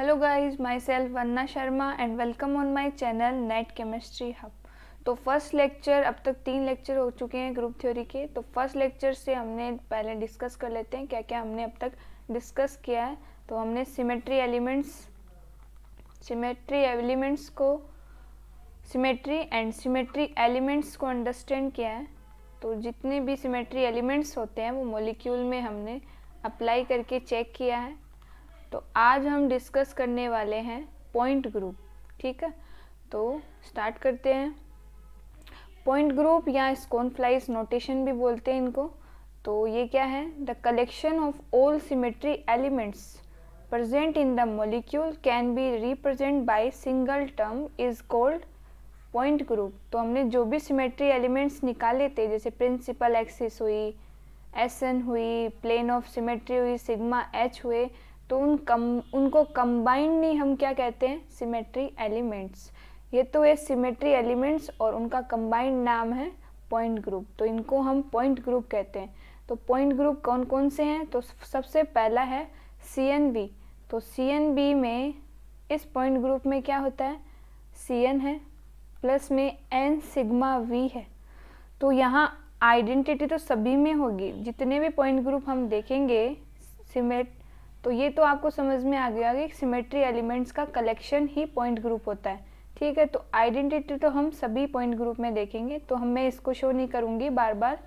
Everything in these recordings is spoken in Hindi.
Hello guys, myself Vanna Sharma and welcome on my channel net chemistry hub. तो फर्स्ट लेक्चर, अब तक 3 लेक्चर हो चुके हैं ग्रुप थ्योरी के। तो फर्स्ट लेक्चर से हमने पहले डिस्कस कर लेते हैं क्या क्या हमने अब तक डिस्कस किया है। तो हमने सिमेट्री एंड सिमेट्री एलिमेंट्स को अंडरस्टैंड किया है। तो जितने भी सिमेट्री एलिमेंट्स होते हैं वो मॉलिक्यूल में हमने अप्लाई करके चेक किया है। तो आज हम डिस्कस करने वाले हैं पॉइंट ग्रुप। ठीक है, तो स्टार्ट करते हैं। पॉइंट ग्रुप या स्कोनफ्लाइज नोटेशन भी बोलते हैं इनको। तो ये क्या है? The collection of all symmetry elements present in the molecule can be represent by single term is called point group. तो हमने जो भी सिमेट्री एलिमेंट्स निकाले थे, जैसे प्रिंसिपल एक्सिस हुई, एसएन हुई, प्लेन ऑफ सिमेट्री हुई, सिग्मा एच हुए, तो उनको कंबाइंडली हम क्या कहते हैं? Symmetry elements. ये तो है सिमेट्री एलिमेंट्स और उनका कंबाइंड नाम है पॉइंट ग्रुप। तो इनको हम पॉइंट ग्रुप कहते हैं। तो पॉइंट ग्रुप कौन कौन से हैं? तो सबसे पहला है CNV। तो CNV में, इस पॉइंट ग्रुप में क्या होता है? CN है प्लस में N सिग्मा V है। तो यहाँ आइडेंटिटी तो सभी में होगी, जितने भी पॉइंट ग्रुप हम देखेंगे तो ये तो आपको समझ में आ गया कि सिमेट्री एलिमेंट्स का कलेक्शन ही पॉइंट ग्रुप होता है। ठीक है, तो आइडेंटिटी तो हम सभी पॉइंट ग्रुप में देखेंगे, तो मैं इसको शो नहीं करूँगी बार बार,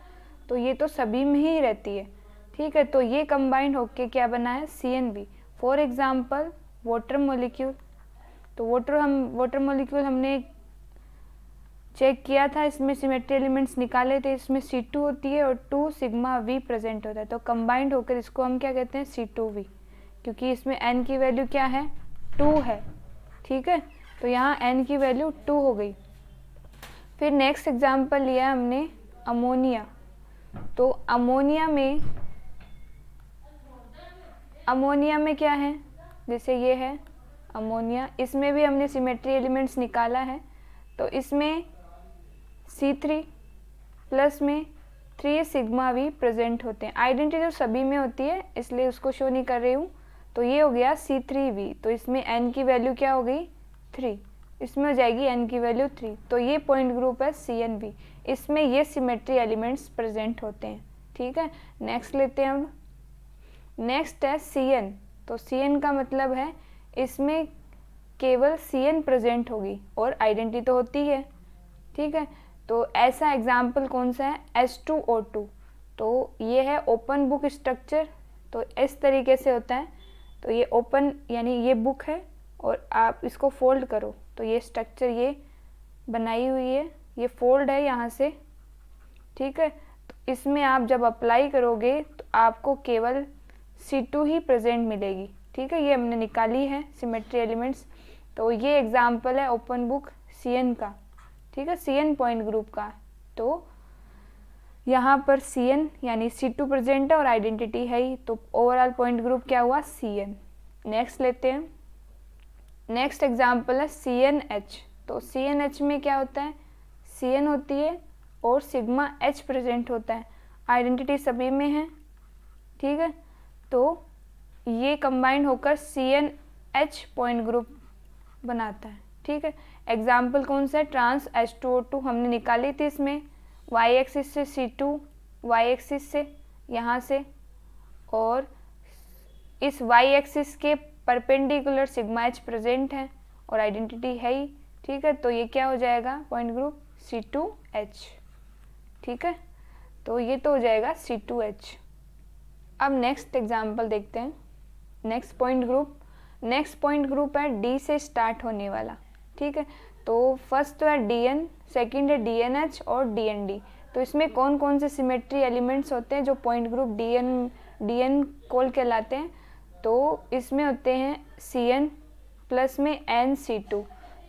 तो ये तो सभी में ही रहती है। ठीक है, तो ये कंबाइंड होके क्या बना है? CNV। For example water molecule. तो वाटर मॉलिक्यूल हमने चेक किया था, इसमें सिमेट्री एलिमेंट्स निकाले थे, इसमें C2 होती है और 2 सिग्मा V प्रेजेंट होता है। तो कंबाइंड होकर इसको हम क्या कहते हैं? C2V, क्योंकि इसमें N की वैल्यू क्या है? 2 है। ठीक है, तो यहाँ N की वैल्यू 2 हो गई। फिर नेक्स्ट एग्जांपल लिया हमने अमोनिया। तो अमोनिया में क्या है? जैसे ये है अमोनिया, इसमें भी हमने सिमेट्री एलिमेंट्स निकाला है। तो इसमें C3 प्लस में 3 सिग्मा V प्रेजेंट होते हैं। आइडेंटिटी तो सभी में होती है, इसलिए उसको शो नहीं कर रही हूँ। तो ये हो गया C3V। तो इसमें N की वैल्यू क्या हो गई? 3। इसमें हो जाएगी N की वैल्यू 3। तो ये पॉइंट ग्रुप है CNV। इसमें ये सिमेट्री एलिमेंट्स प्रेजेंट होते हैं। ठीक है, नेक्स्ट लेते हैं हम। नेक्स्ट है CN। तो CN का मतलब है इसमें केवल CN प्रेजेंट होगी और आइडेंटिटी तो होती है। ठीक है, तो ऐसा एग्जाम्पल कौन सा है? H2O2। तो ये है ओपन बुक स्ट्रक्चर। तो इस तरीके से होता है। तो ये ओपन यानी ये बुक है और आप इसको फोल्ड करो तो ये स्ट्रक्चर ये बनाई हुई है, ये फोल्ड है यहाँ से। ठीक है, तो इसमें आप जब अप्लाई करोगे तो आपको केवल C2 ही प्रेजेंट मिलेगी। ठीक है, ये हमने निकाली है सिमेट्री एलिमेंट्स। तो ये एग्जाम्पल है ओपन बुक CN का। ठीक है, CN पॉइंट ग्रुप का। तो यहाँ पर CN यानी C2 प्रेजेंट है और आइडेंटिटी है ही, तो ओवरऑल पॉइंट ग्रुप क्या हुआ? CN। नेक्स्ट लेते हैं। नेक्स्ट एग्जाम्पल है CNH। तो CNH में क्या होता है? CN होती है और सिग्मा H प्रेजेंट होता है, आइडेंटिटी सभी में है। ठीक है, तो ये कंबाइंड होकर CNH पॉइंट ग्रुप बनाता है। ठीक है, एग्जाम्पल कौन सा है? ट्रांस H2O2 हमने निकाली थी। इसमें y एक्सिस से C2, y एक्सिस से यहाँ से, और इस y एक्सिस के परपेंडिकुलर सिग्मा H प्रेजेंट है और आइडेंटिटी है ही। ठीक है, तो ये क्या हो जाएगा? Point group C2H। ठीक है, तो ये तो हो जाएगा C2H। अब नेक्स्ट एग्जाम्पल देखते हैं। नेक्स्ट पॉइंट ग्रुप है D से स्टार्ट होने वाला। ठीक है, तो फर्स्ट तो है DN, सेकंड है DNH और DND। तो इसमें कौन कौन से सिमेट्री एलिमेंट्स होते हैं जो पॉइंट ग्रुप DN कॉल कहलाते हैं? तो इसमें होते हैं CN प्लस में NC2।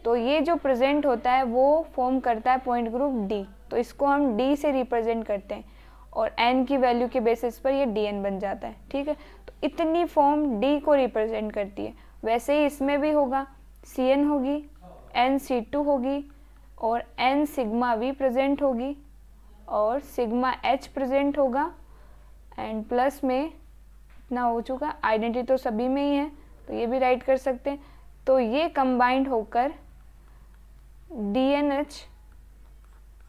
तो ये जो प्रेजेंट होता है वो फॉर्म करता है पॉइंट ग्रुप D। तो इसको हम D से रिप्रेजेंट करते हैं और N की वैल्यू के बेसिस पर ये DN बन जाता है। ठीक है, तो इतनी फॉर्म D को रिप्रेजेंट करती है। वैसे ही इसमें भी होगा, CN होगी, NC2 होगी और N सिग्मा V प्रेजेंट होगी और सिग्मा H प्रेजेंट होगा एंड प्लस में इतना हो चुका। आइडेंटिटी तो सभी में ही है, तो ये भी राइट कर सकते हैं। तो ये कंबाइंड होकर DNH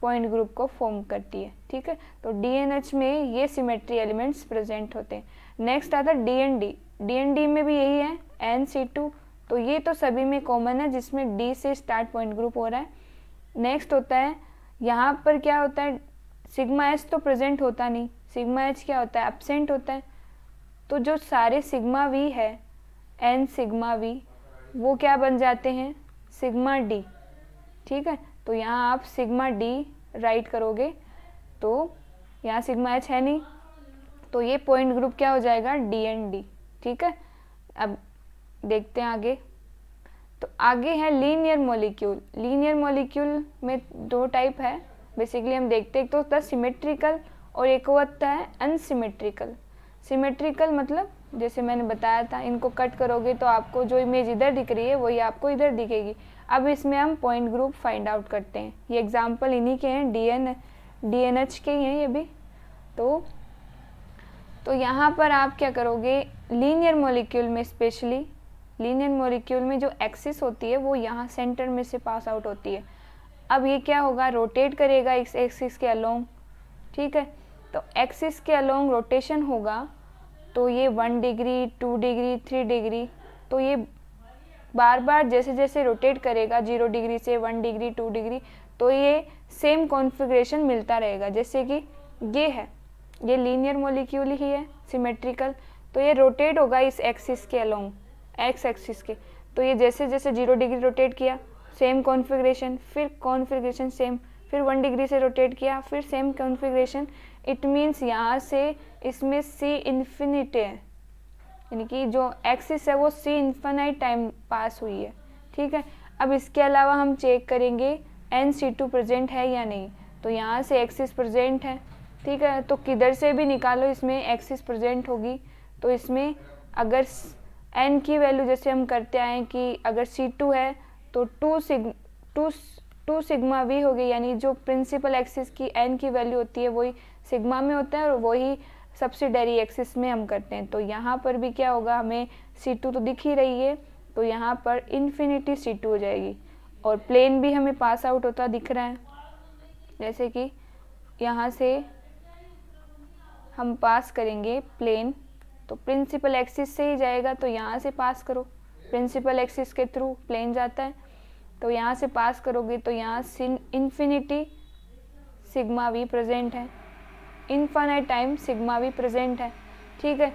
पॉइंट ग्रुप को फॉर्म करती है। ठीक है, तो DNH में ये सिमेट्री एलिमेंट्स प्रेजेंट होते हैं। नेक्स्ट आता है DND। DND में भी यही है NC2, तो ये तो सभी में कॉमन है जिसमें D से स्टार्ट पॉइंट ग्रुप हो रहा है। नेक्स्ट होता है, यहाँ पर क्या होता है, सिग्मा H तो प्रेजेंट होता नहीं, सिग्मा H क्या होता है, एब्सेंट होता है। तो जो सारे सिग्मा V है, N सिग्मा V, वो क्या बन जाते हैं, सिग्मा D। ठीक है, तो यहाँ आप सिग्मा D राइट करोगे, तो यहाँ सिग्मा H है नहीं, तो ये पॉइंट ग्रुप क्या हो जाएगा, DND। ठीक है, अब देखते हैं आगे। तो आगे है लीनियर मॉलिक्यूल। लीनियर मॉलिक्यूल में दो टाइप है बेसिकली हम देखते हैं, एक तो होता है सिमेट्रिकल और एक होता है अनसिमेट्रिकल। सिमेट्रिकल मतलब जैसे मैंने बताया था, इनको कट करोगे तो आपको जो इमेज इधर दिख रही है वही आपको इधर दिखेगी। अब इसमें हम पॉइंट ग्रुप फाइंड आउट करते हैं। ये एग्जांपल इन्हीं के हैं, DNH के ही हैं ये भी। तो यहाँ पर आप क्या करोगे, लीनियर मॉलिक्यूल में स्पेशली लीनियर मॉलिक्यूल में जो एक्सिस होती है वो यहाँ सेंटर में से पास आउट होती है। अब ये क्या होगा, रोटेट करेगा इस एक्सिस के अलोंग। ठीक है, तो एक्सिस के अलोंग रोटेशन होगा, तो ये 1 डिग्री 2 डिग्री 3 डिग्री, तो ये बार बार जैसे जैसे रोटेट करेगा 0 डिग्री से 1 डिग्री 2 डिग्री, तो ये सेम कॉन्फ़िगरेशन मिलता रहेगा। जैसे कि ये है, ये लीनियर मॉलिक्यूल ही है सिमेट्रिकल, तो ये रोटेट होगा इस एक्सिस के अलोंग, एक्स एक्सिस के। तो ये जैसे जैसे 0 डिग्री रोटेट किया सेम कॉन्फ़िगरेशन, फिर कॉन्फ़िगरेशन सेम, फिर 1 डिग्री से रोटेट किया फिर सेम कॉन्फ़िगरेशन। इट मीन्स यहाँ से इसमें C इन्फिनिटी है, यानी कि जो एक्सिस है वो C इन्फिनाइट टाइम पास हुई है। ठीक है, अब इसके अलावा हम चेक करेंगे NC2 प्रेजेंट है या नहीं। तो यहाँ से एक्सिस प्रेजेंट है। ठीक है, तो किधर से भी निकालो इसमें एक्सिस प्रेजेंट होगी। तो इसमें अगर N की वैल्यू जैसे हम करते आए कि अगर C2 है तो 2 सिग्मा V होगी, यानी जो प्रिंसिपल एक्सिस की N की वैल्यू होती है वही सिग्मा में होता है और वही सब्सिडरी एक्सिस में हम करते हैं। तो यहाँ पर भी क्या होगा, हमें C2 तो दिख ही रही है, तो यहाँ पर इन्फिनिटी C2 हो जाएगी। और प्लेन भी हमें पास आउट होता दिख रहा है, जैसे कि यहाँ से हम पास करेंगे प्लेन, तो प्रिंसिपल एक्सिस से ही जाएगा, तो यहाँ से पास करो, प्रिंसिपल एक्सिस के थ्रू प्लेन जाता है, तो यहाँ से पास करोगे तो यहाँ इन्फिनिटी सिग्मा V प्रेजेंट है, infinite time sigma V present है। ठीक है,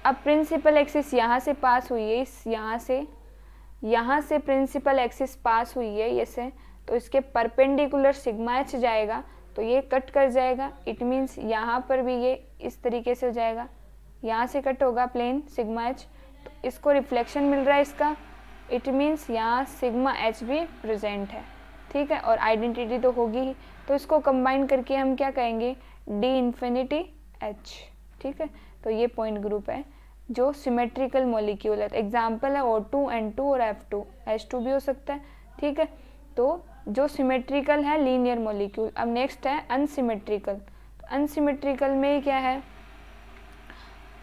अब प्रिंसिपल एक्सिस यहाँ से पास हुई है, इस यहाँ से प्रिंसिपल एक्सिस पास हुई है ये से, तो इसके परपेंडिकुलर सिग्मा H जाएगा, तो ये कट कर जाएगा। इट मीन्स यहाँ पर भी ये इस तरीके से हो जाएगा, यहाँ से कट होगा प्लेन सिग्मा H, तो इसको रिफ्लेक्शन मिल रहा है इसका। इट मीन्स यहाँ सिग्मा H भी प्रेजेंट है। ठीक है, और आइडेंटिटी तो होगी ही, तो इसको कंबाइन करके हम क्या कहेंगे, D इन्फिनिटी H। ठीक है, तो ये पॉइंट ग्रुप है जो सिमेट्रिकल मॉलिक्यूल है। तो एग्जाम्पल है O2 N2 और F2, H2 भी हो सकता है। ठीक है, तो जो सिमेट्रिकल है लीनियर मॉलिक्यूल। अब नेक्स्ट है अनसिमेट्रिकल। तो अनसिमेट्रिकल में क्या है,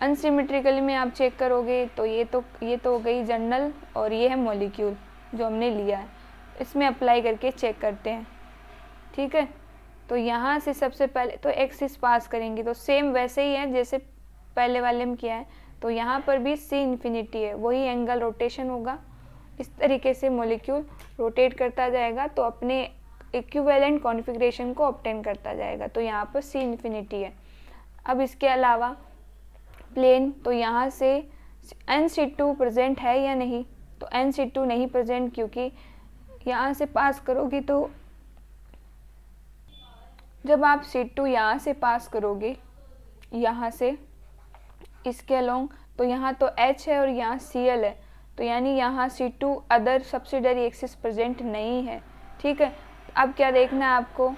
अनसिमेट्रिकल में आप चेक करोगे तो ये तो हो गई जनरल, और ये है मॉलिक्यूल जो हमने लिया है, इसमें अप्लाई करके चेक करते हैं। ठीक है, तो यहाँ से सबसे पहले तो एक्सिस पास करेंगे, तो सेम वैसे ही है जैसे पहले वाले में किया है। तो यहाँ पर भी C इन्फिनिटी है, वही एंगल रोटेशन होगा, इस तरीके से मॉलिक्यूल रोटेट करता जाएगा, तो अपने इक्विवेलेंट कॉन्फ़िगरेशन को ऑब्टेन करता जाएगा। तो यहाँ पर C इन्फिनिटी है। अब इसके अलावा प्लेन, तो यहाँ से NC2 प्रेजेंट है या नहीं, तो NC2 नहीं प्रेजेंट, क्योंकि यहाँ से पास करोगे तो जब आप C2 यहाँ से पास करोगे, यहाँ से इसके अलोंग, तो यहाँ तो H है और यहाँ Cl है, तो यानी यहाँ C2 other subsidiary axis present नहीं है। ठीक है, अब क्या देखना है आपको,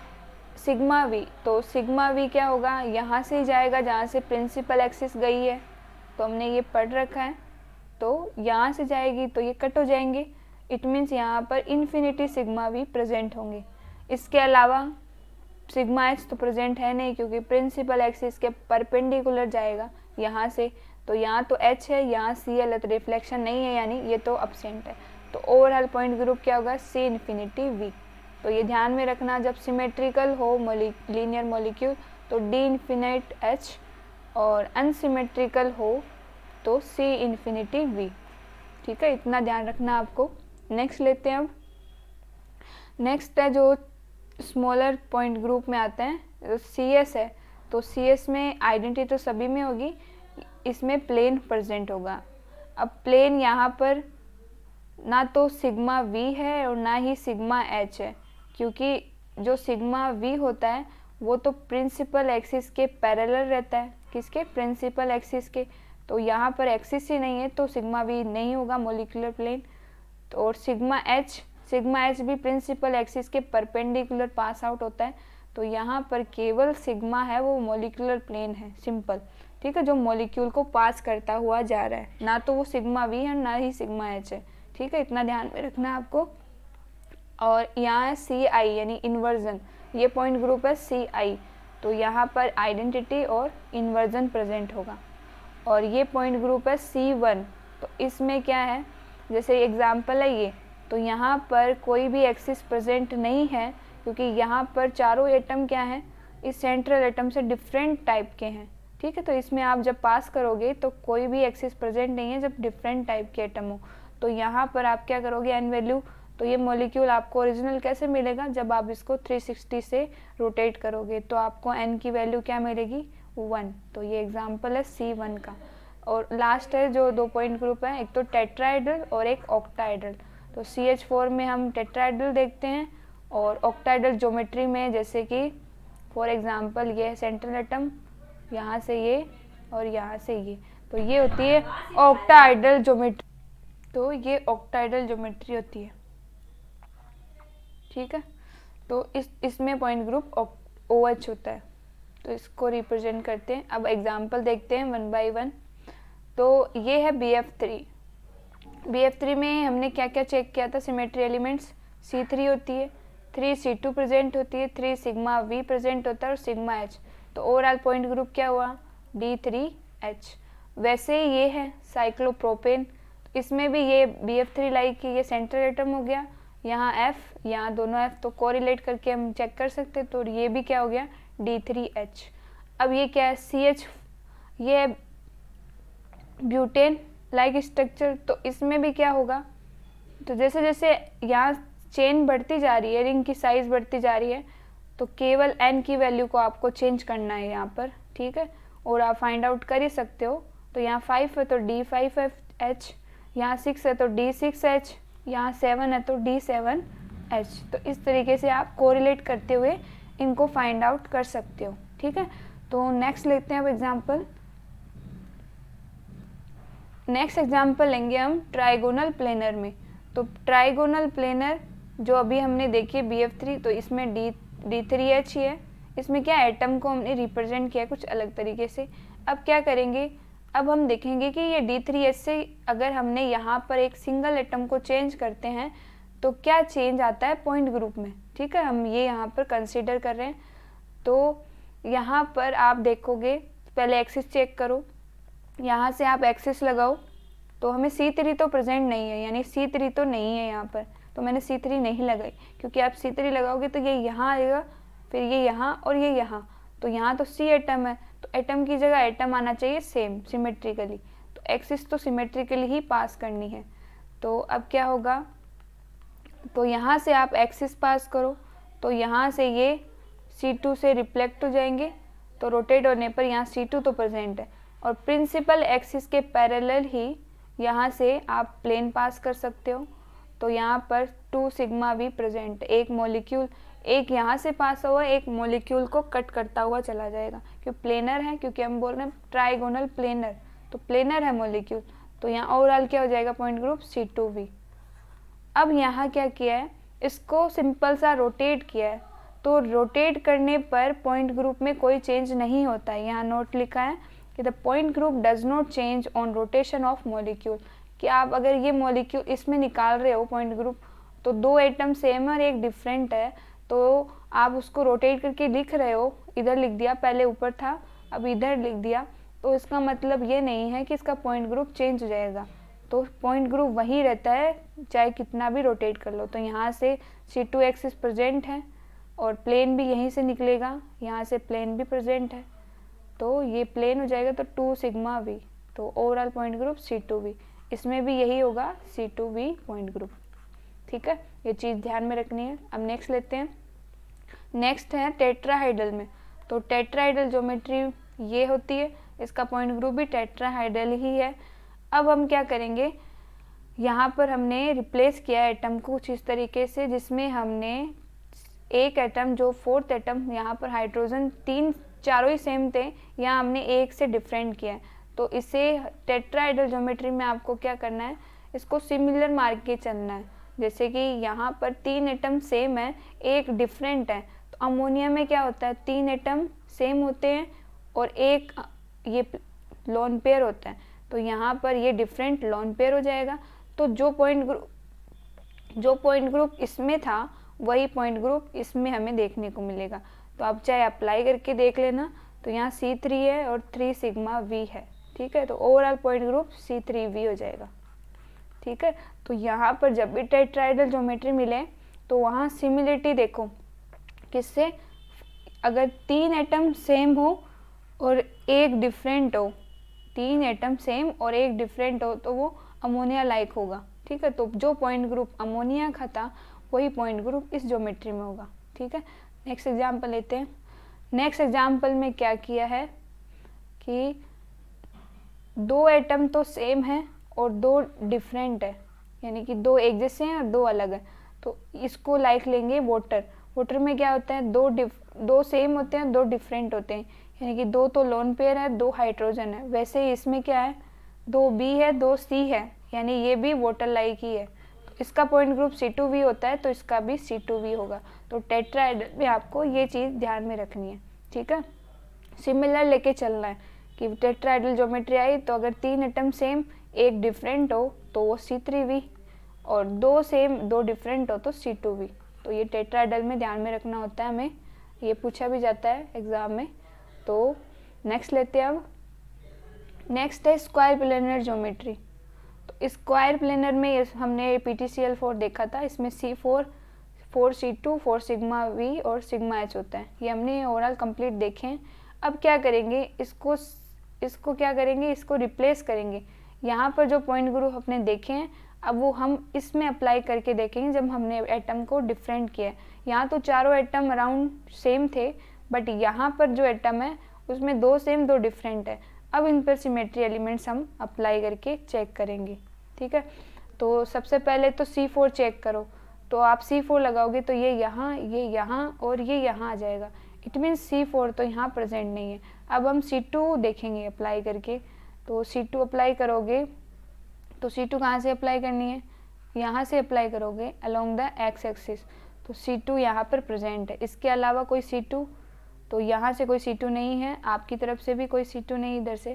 सिग्मा V, तो सिग्मा V क्या होगा, यहाँ से ही जाएगा जहाँ से प्रिंसिपल एक्सिस गई है, तो हमने ये पढ़ रखा है, तो यहाँ से जाएगी तो ये कट हो जाएंगे। इट मीन्स यहाँ पर इन्फिनिटी सिग्मा V प्रेजेंट होंगे। इसके अलावा सिग्मा H तो प्रेजेंट है नहीं, क्योंकि प्रिंसिपल एक्सिस के परपेंडिकुलर जाएगा यहाँ से, तो यहाँ तो H है, यहाँ Cl है, तो रिफ्लेक्शन नहीं है, यानी ये तो एब्सेंट है। तो ओवरऑल पॉइंट ग्रुप क्या होगा, C इन्फिनिटी V। तो ये ध्यान में रखना, जब सिमेट्रिकल हो लीनियर मॉलिक्यूल तो D इन्फिनिट H, और अनसिमेट्रिकल हो तो C इन्फिनिटी V। ठीक है, इतना ध्यान रखना आपको। नेक्स्ट लेते हैं अब। नेक्स्ट है जो स्मॉलर पॉइंट ग्रुप में आते हैं, तो CS है। तो CS में आइडेंटिटी तो सभी में होगी, इसमें प्लेन प्रेजेंट होगा। अब प्लेन यहाँ पर ना तो सिग्मा V है और ना ही सिग्मा H है, क्योंकि जो सिग्मा V होता है वो तो प्रिंसिपल एक्सिस के पैरेलल रहता है। किसके, प्रिंसिपल एक्सिस के। तो यहाँ पर एक्सिस ही नहीं है तो सिग्मा V नहीं होगा मॉलिक्यूलर प्लेन। तो और सिग्मा H भी प्रिंसिपल एक्सिस के परपेंडिकुलर पास आउट होता है। तो यहाँ पर केवल सिग्मा है वो मॉलिक्यूलर प्लेन है, सिंपल। ठीक है, जो मॉलिक्यूल को पास करता हुआ जा रहा है, ना तो वो सिग्मा V है ना ही सिग्मा H है। ठीक है, इतना ध्यान में रखना आपको। और यहाँ है CI यानी इन्वर्जन, ये पॉइंट ग्रुप है CI। तो यहाँ पर आइडेंटिटी और इन्वर्जन प्रेजेंट होगा। और ये पॉइंट ग्रुप है C1। तो इसमें क्या है, जैसे एग्जाम्पल है ये, तो यहाँ पर कोई भी एक्सिस प्रेजेंट नहीं है, क्योंकि यहाँ पर चारों एटम क्या हैं, इस सेंट्रल एटम से डिफरेंट टाइप के हैं। ठीक है, तो इसमें आप जब पास करोगे तो कोई भी एक्सिस प्रेजेंट नहीं है जब डिफरेंट टाइप के एटम हो। तो यहाँ पर आप क्या करोगे, एन वैल्यू, तो ये मॉलिक्यूल आपको ओरिजिनल कैसे मिलेगा, जब आप इसको 360 से रोटेट करोगे तो आपको एन की वैल्यू क्या मिलेगी, 1। तो ये एग्जाम्पल है C1 का। और लास्ट है जो 2 पॉइंट ग्रुप है, एक तो टेट्राहेड्रल और एक ऑक्टाहेड्रल। तो CH4 में हम टेट्राहेड्रल देखते हैं, और ऑक्टाहेड्रल ज्योमेट्री में जैसे कि फॉर एग्जांपल ये सेंट्रल एटम, यहाँ से ये और यहाँ से ये, तो ये होती है ऑक्टाहेड्रल ज्योमेट्री। तो ये ऑक्टाहेड्रल ज्योमेट्री होती है। ठीक है, तो इसमें पॉइंट ग्रुप OH होता है, तो इसको रिप्रेजेंट करते हैं। अब एग्जांपल देखते हैं 1 बाय 1। तो ये है BF3 में हमने क्या क्या चेक किया था, सिमेट्री एलिमेंट्स C3 होती है, 3 C2 प्रेजेंट होती है, 3 सिग्मा V प्रेजेंट होता है और सिग्मा H। तो ओवरऑल पॉइंट ग्रुप क्या हुआ, D3H। वैसे ये है साइक्लोप्रोपेन, इसमें भी ये BF3 लाइक ये सेंट्रल एटम हो गया, यहाँ F, यहाँ दोनों F, तो कोरिलेट करके हम चेक कर सकते हैं। तो ये भी क्या हो गया, D3H। अब ये क्या है, CH, ये ब्यूटेन लाइक स्ट्रक्चर। तो इसमें भी क्या होगा, तो जैसे जैसे यहाँ चेन बढ़ती जा रही है, रिंग की साइज बढ़ती जा रही है, तो केवल N की वैल्यू को आपको चेंज करना है यहाँ पर। ठीक है, और आप फाइंड आउट कर ही सकते हो। तो यहाँ 5 है तो D5H, यहाँ 6 है तो D6H, यहाँ 7 है तो D7H। तो इस तरीके से आप कोरिलेट करते हुए इनको फाइंड आउट कर सकते हो। ठीक है, तो नेक्स्ट लेते हैं अब एग्जाम्पल। नेक्स्ट एग्जाम्पल लेंगे हम ट्राइगोनल प्लेनर में। तो ट्राइगोनल प्लेनर जो अभी हमने देखी BF3, तो इसमें D3H ही है। इसमें क्या एटम को हमने रिप्रेजेंट किया कुछ अलग तरीके से। अब क्या करेंगे, अब हम देखेंगे कि ये D3H से अगर हमने यहाँ पर एक सिंगल एटम को चेंज करते हैं तो क्या चेंज आता है पॉइंट ग्रुप में। ठीक है, हम ये यहाँ पर कंसीडर कर रहे हैं। तो यहाँ पर आप देखोगे, पहले एक्सिस चेक करो, यहाँ से आप एक्सिस लगाओ, तो हमें C3 तो प्रेजेंट नहीं है, यानी C3 तो नहीं है यहाँ पर, तो मैंने C3 नहीं लगाई, क्योंकि आप C3 लगाओगे तो ये यहाँ आएगा, फिर ये यहाँ और ये यहाँ, तो यहाँ तो C एटम है, तो एटम की जगह एटम आना चाहिए सेम सिमेट्रिकली। तो एक्सिस तो सिमेट्रिकली ही पास करनी है। तो अब क्या होगा, तो यहाँ से आप एक्सिस पास करो, तो यहाँ से ये C2 से रिफ्लेक्ट हो जाएंगे, तो रोटेट होने पर यहाँ C2 तो प्रेजेंट है, और प्रिंसिपल एक्सिस के पैरेलल ही यहाँ से आप प्लेन पास कर सकते हो। तो यहाँ पर 2 सिग्मा V प्रेजेंट, एक मॉलिक्यूल एक यहाँ से पास हुआ, एक मॉलिक्यूल को कट करता हुआ चला जाएगा, क्योंकि प्लेनर है, क्योंकि हम बोल रहे हैं ट्राइगोनल प्लेनर, तो प्लेनर है मॉलिक्यूल। तो यहाँ ओवरऑल क्या हो जाएगा पॉइंट ग्रुप C2V। अब यहाँ क्या किया है, इसको सिंपल सा रोटेट किया है, तो रोटेट करने पर पॉइंट ग्रुप में कोई चेंज नहीं होता है। यहाँ नोट लिखा है कि the point group does not change on rotation of molecule, कि आप अगर ये मॉलिक्यूल इसमें निकाल रहे हो पॉइंट ग्रुप, तो 2 एटम सेम और एक डिफरेंट है, तो आप उसको रोटेट करके लिख रहे हो, इधर लिख दिया, पहले ऊपर था अब इधर लिख दिया, तो इसका मतलब ये नहीं है कि इसका पॉइंट ग्रुप चेंज हो जाएगा, तो पॉइंट ग्रुप वही रहता है चाहे कितना भी रोटेट कर लो। तो यहाँ से C2 एक्सिस प्रेजेंट है और प्लेन भी यहीं से निकलेगा, यहाँ से प्लेन भी प्रेजेंट है, तो ये प्लेन हो जाएगा तो 2 सिग्मा V, तो ओवरऑल पॉइंट ग्रुप C2V। इसमें भी यही होगा C2V पॉइंट ग्रुप। ठीक है, ये चीज़ ध्यान में रखनी है। अब नेक्स्ट लेते हैं। नेक्स्ट है टेट्राहाइड्रल में। तो टेट्राहाइड्रल ज्योमेट्री ये होती है, इसका पॉइंट ग्रुप भी टेट्राहाइड्रल ही है। अब हम क्या करेंगे, यहाँ पर हमने रिप्लेस किया एटम को कुछ इस तरीके से, जिसमें हमने एक एटम जो 4th एटम, यहाँ पर हाइड्रोजन 3 चारों ही सेम थे, यहाँ हमने एक से डिफरेंट किया है। तो इसे टेट्राहाइड्रल ज्योमेट्री में आपको क्या करना है, इसको सिमिलर मार्क के चलना है। जैसे कि यहाँ पर 3 एटम सेम है, एक डिफरेंट है। तो अमोनिया में क्या होता है, 3 एटम सेम होते हैं और एक ये लोन पेयर होता है, तो यहाँ पर ये डिफरेंट लोन पेयर हो जाएगा। तो जो पॉइंट ग्रुप इसमें था वही पॉइंट ग्रुप इसमें हमें देखने को मिलेगा। तो आप चाहे अप्लाई करके देख लेना। तो यहाँ C3 है और 3 सिग्मा V है। ठीक है, तो ओवरऑल पॉइंट ग्रुप C3V हो जाएगा। ठीक है, तो यहाँ पर जब भी टेट्राहाइड्रल ज्योमेट्री मिले तो वहाँ सिमिलरिटी देखो किससे, अगर 3 एटम सेम हो और एक डिफरेंट हो, 3 एटम सेम और एक डिफरेंट हो, तो वो अमोनिया लाइक होगा। ठीक है, तो जो पॉइंट ग्रुप अमोनिया का था वही पॉइंट ग्रुप इस ज्योमेट्री में होगा। ठीक है, नेक्स्ट एग्जाम्पल लेते हैं। नेक्स्ट एग्जाम्पल में क्या किया है कि 2 एटम तो सेम है और 2 डिफरेंट है, यानी कि 2 एक जैसे हैं और 2 अलग है। तो इसको लाइक लेंगे वाटर। वाटर में क्या होता है, 2 सेम होते हैं, 2 डिफरेंट होते हैं, यानी कि 2 तो लोन पेयर है, 2 हाइड्रोजन है। वैसे ही इसमें क्या है, 2 B है, 2 C है, यानी ये भी वाटर लाइक ही है। तो इसका पॉइंट ग्रुप C2V होता है, तो इसका भी C2V होगा। तो टेट्राहाइड्रल में आपको ये चीज़ ध्यान में रखनी है। ठीक है, सिमिलर लेके चलना है कि टेट्राहाइड्रल ज्योमेट्री आई तो अगर 3 एटम सेम एक डिफरेंट हो तो वो C3V, और 2 सेम 2 डिफरेंट हो तो C2V। तो ये टेट्राहाइड्रल में ध्यान में रखना होता है हमें, ये पूछा भी जाता है एग्जाम में। तो नेक्स्ट लेते हैं। अब नेक्स्ट है स्क्वायर प्लेनर ज्योमेट्री। तो स्क्वायर प्लेनर में हमने PTCl4 देखा था, इसमें C4, 4C2, 4 सिग्मा V और सिग्मा H होता है। ये हमने ओवरऑल कंप्लीट देखे हैं। अब क्या करेंगे, इसको क्या करेंगे, इसको रिप्लेस करेंगे। यहाँ पर जो पॉइंट ग्रुप अपने देखे हैं अब वो हम इसमें अप्लाई करके देखेंगे जब हमने एटम को डिफरेंट किया है। यहाँ तो चारों एटम अराउंड सेम थे, बट यहाँ पर जो एटम है उसमें 2 सेम 2 डिफरेंट है। अब इन पर सिमेट्री एलिमेंट्स हम अप्लाई करके चेक करेंगे। ठीक है, तो सबसे पहले तो C4 चेक करो। तो आप C4 लगाओगे तो ये यहाँ और ये यहाँ आ जाएगा। इट मीन्स C4 तो यहाँ प्रेजेंट नहीं है। अब हम C2 देखेंगे अप्लाई करके। तो C2 अप्लाई करोगे तो C2 कहाँ से अप्लाई करनी है, यहाँ से अप्लाई करोगे अलोंग द एक्स एक्सिस। तो C2 यहाँ पर प्रेजेंट है, इसके अलावा कोई C2, तो यहाँ से कोई C2 नहीं है, आपकी तरफ से भी कोई C2 नहीं, इधर से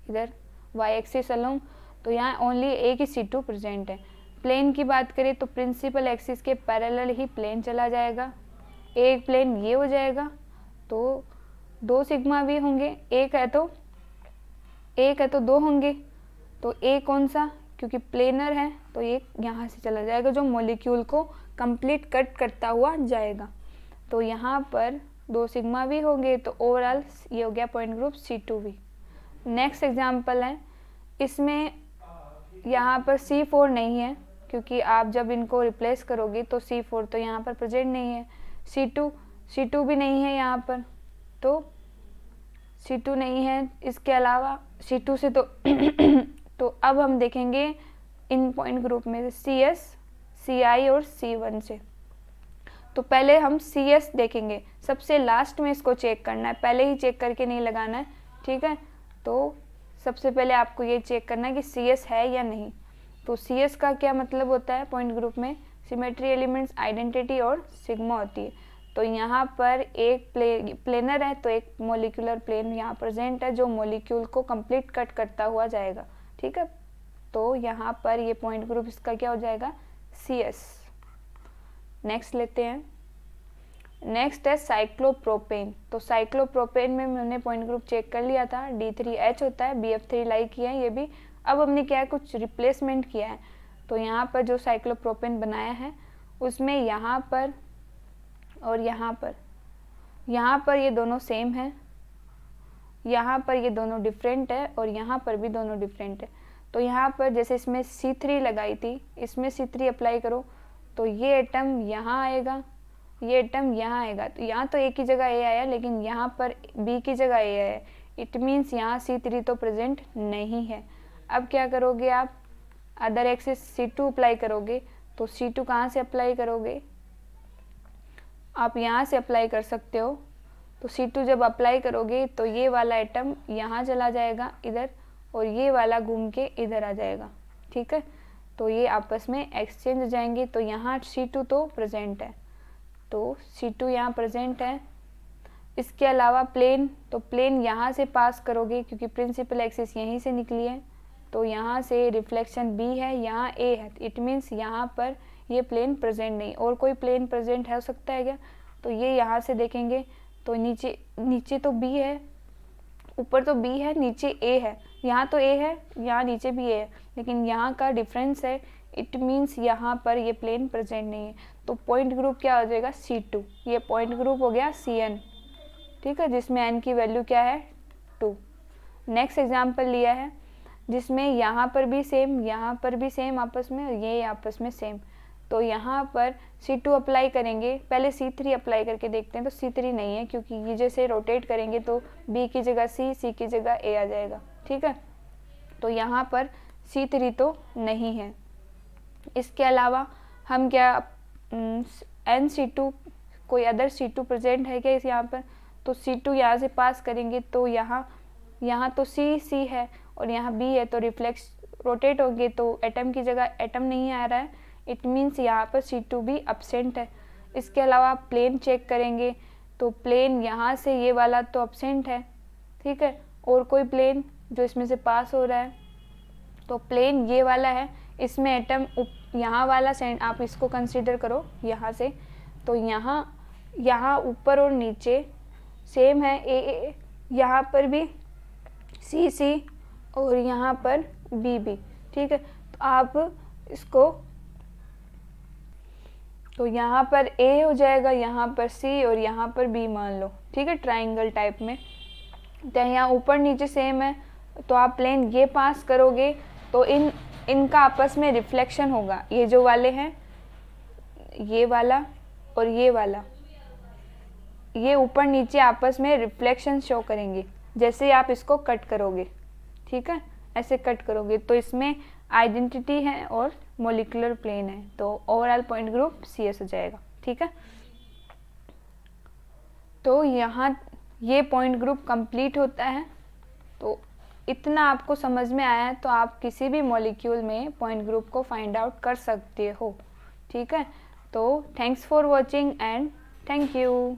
इधर y एक्सिस अलोंग, तो यहाँ ओनली एक ही C2 प्रेजेंट है। प्लेन की बात करें तो प्रिंसिपल एक्सिस के पैरेलल ही प्लेन चला जाएगा, एक प्लेन ये हो जाएगा। तो 2 सिग्मा V होंगे, एक है तो 2 होंगे। तो ए कौन सा, क्योंकि प्लेनर है तो ये यहाँ से चला जाएगा जो मॉलिक्यूल को कंप्लीट कट करता हुआ जाएगा। तो यहाँ पर 2 सिग्मा V होंगे, तो ओवरऑल ये हो गया point group C2V। Next example है, इसमें यहाँ पर C4 नहीं है, क्योंकि आप जब इनको रिप्लेस करोगे तो C4 तो यहाँ पर प्रेजेंट नहीं है। C2 भी नहीं है यहाँ पर, तो C2 नहीं है। इसके अलावा C2 से तो अब हम देखेंगे इन पॉइंट ग्रुप में CS, CI और C1 से। तो पहले हम CS देखेंगे, सबसे लास्ट में इसको चेक करना है, पहले ही चेक करके नहीं लगाना है। ठीक है, तो सबसे पहले आपको ये चेक करना है कि CS है या नहीं। तो CS का क्या मतलब होता है, पॉइंट ग्रुप में सिमेट्री एलिमेंट्स, आइडेंटिटी और सिग्मा होती है। तो यहाँ पर एक प्लेनर है तो एक मोलिकुलर प्लेन यहाँ प्रेजेंट है जो मोलिक्यूल को कंप्लीट कट करता हुआ जाएगा। ठीक है, तो यहाँ पर ये पॉइंट ग्रुप इसका क्या हो जाएगा, CS। नेक्स्ट लेते हैं। नेक्स्ट है साइक्लोप्रोपेन। तो साइक्लोप्रोपेन में मैंने पॉइंट ग्रुप चेक कर लिया था, D3H होता है, BF3 लाइक किया है ये भी। अब हमने क्या है, कुछ रिप्लेसमेंट किया है। तो यहाँ पर जो साइक्लोप्रोपेन बनाया है उसमें यहाँ पर और यहाँ पर ये दोनों सेम है, यहाँ पर ये दोनों डिफरेंट है और यहाँ पर भी दोनों डिफरेंट है। तो यहाँ पर जैसे इसमें C3 लगाई थी, इसमें C3 अप्लाई करो तो ये एटम यहाँ आएगा, ये एटम यहाँ आएगा। तो यहाँ तो A की जगह A आया, लेकिन यहाँ पर B की जगह A है। इट मीन्स यहाँ C3 तो प्रेजेंट नहीं है। अब क्या करोगे आप, अदर एक्सिस C2 अप्लाई करोगे। तो C2 कहाँ से अप्लाई करोगे, आप यहाँ से अप्लाई कर सकते हो। तो C2 जब अप्लाई करोगे तो ये वाला एटम यहाँ चला जाएगा इधर, और ये वाला घूम के इधर आ जाएगा, ठीक है। तो ये आपस में एक्सचेंज हो जाएंगे। तो यहाँ C2 तो प्रेजेंट है, तो C2 यहाँ प्रेजेंट है। इसके अलावा प्लेन, तो प्लेन यहाँ से पास करोगे क्योंकि प्रिंसिपल एक्सिस यहीं से निकली है। तो यहाँ से रिफ्लेक्शन B है, यहाँ A है। इट मीन्स यहाँ पर ये प्लेन प्रेजेंट नहीं। और कोई प्लेन प्रेजेंट हो सकता है क्या, तो ये यहाँ से देखेंगे तो नीचे तो B है, ऊपर तो B है, नीचे A है। यहाँ तो A है, यहाँ नीचे भी A है, लेकिन यहाँ का डिफरेंस है। इट मीन्स यहाँ पर ये प्लेन प्रेजेंट नहीं है। तो पॉइंट ग्रुप क्या हो जाएगा, C2। ये पॉइंट ग्रुप हो गया CN, ठीक है, जिसमें N की वैल्यू क्या है 2। नेक्स्ट एग्जाम्पल लिया है जिसमें यहाँ पर भी सेम, यहाँ पर भी सेम आपस में, और ये आपस में सेम। तो यहाँ पर C2 अप्लाई करेंगे, पहले C3 अप्लाई करके देखते हैं। तो C3 नहीं है क्योंकि ये जैसे रोटेट करेंगे तो B की जगह C की जगह A आ जाएगा, ठीक है। तो यहाँ पर C3 तो नहीं है। इसके अलावा हम क्या NC2, कोई अदर C2 प्रेजेंट है क्या इस यहाँ पर, तो C2 यहाँ से पास करेंगे तो यहाँ तो C है और यहाँ B है। तो रिफ्लेक्स रोटेट होंगे तो एटम की जगह एटम नहीं आ रहा है। इट मीन्स यहाँ पर C2 भी अब्सेंट है। इसके अलावा प्लेन चेक करेंगे तो प्लेन यहाँ से ये वाला तो अब्सेंट है, ठीक है। और कोई प्लेन जो इसमें से पास हो रहा है, तो प्लेन ये वाला है, इसमें एटम यहाँ वाला सेंड आप इसको कंसीडर करो यहाँ से। तो यहाँ ऊपर और नीचे सेम है, A यहाँ पर भी C और यहाँ पर B, ठीक है। तो आप इसको, तो यहाँ पर A हो जाएगा, यहाँ पर C और यहाँ पर B मान लो, ठीक है, ट्राइंगल टाइप में। तो यहाँ ऊपर नीचे सेम है, तो आप प्लेन ये पास करोगे तो इनका आपस में रिफ्लेक्शन होगा। ये जो वाले हैं, ये वाला और ये वाला, ये ऊपर नीचे आपस में रिफ्लेक्शन शो करेंगे जैसे ही आप इसको कट करोगे, ठीक है, ऐसे कट करोगे। तो इसमें आइडेंटिटी है और मोलिकुलर प्लेन है, तो ओवरऑल पॉइंट ग्रुप CS हो जाएगा, ठीक है। तो यहाँ ये पॉइंट ग्रुप कंप्लीट होता है। तो इतना आपको समझ में आया है तो आप किसी भी मॉलिक्यूल में पॉइंट ग्रुप को फाइंड आउट कर सकते हो, ठीक है। तो thanks for watching and thank you.